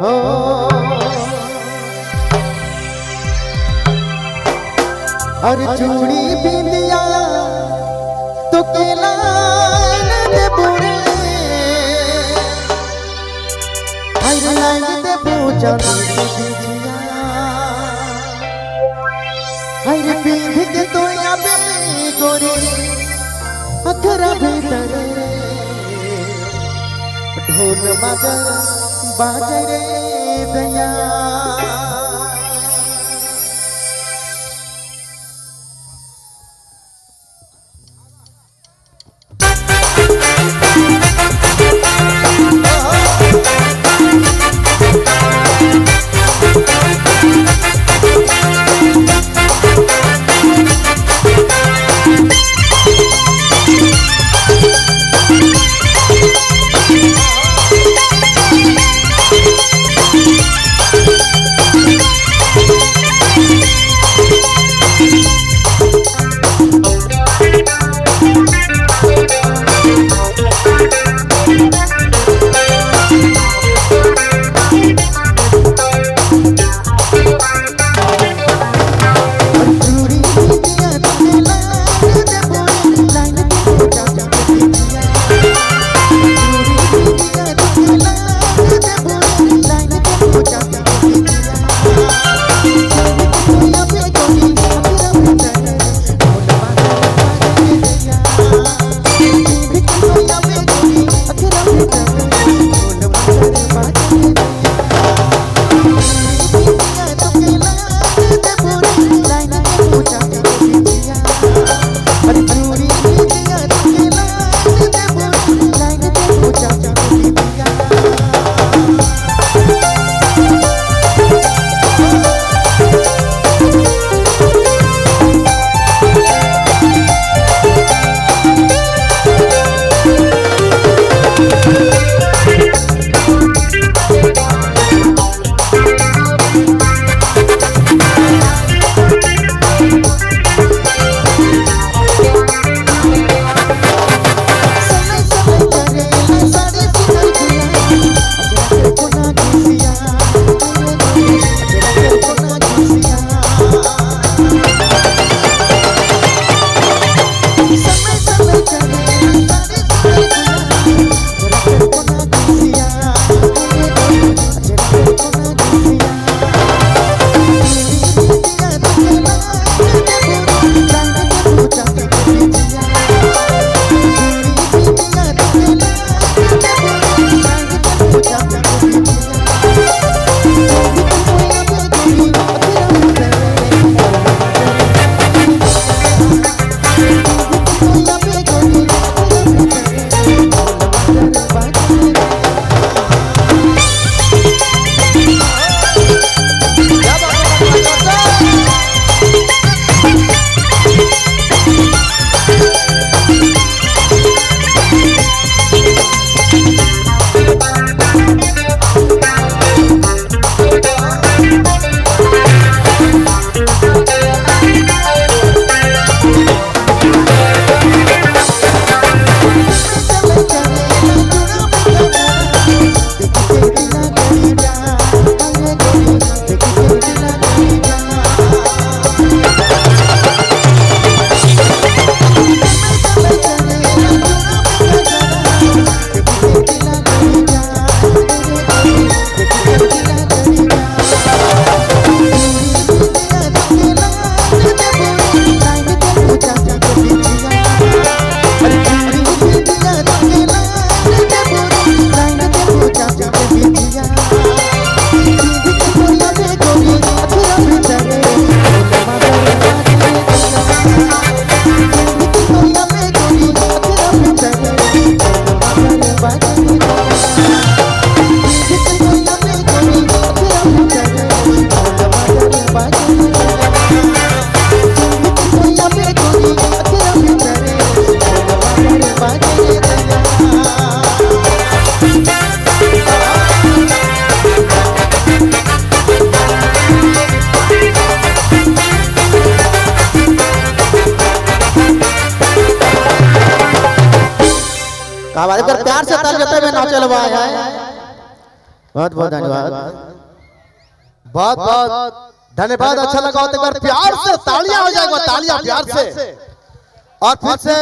हो हर चूड़ी बिंदिया तो केला दे बुरे हर लाइन दे पूजा दे बिजिया हर पीढ़ के तो या बे गोरी अखरा भीतर ढोल मगर बाजरे दया हमारे घर प्यार से ताल जते में नाचल बा है बहुत बहुत धन्यवाद। बहुत बहुत धन्यवाद। अच्छा लगा तो एक बार प्यार से तालियां हो जाएगा, तालियां प्यार से। और फिर से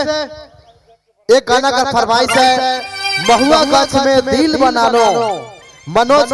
एक गाना का फरमाइश है, महुआ गछ में दिल बना लो, मनोज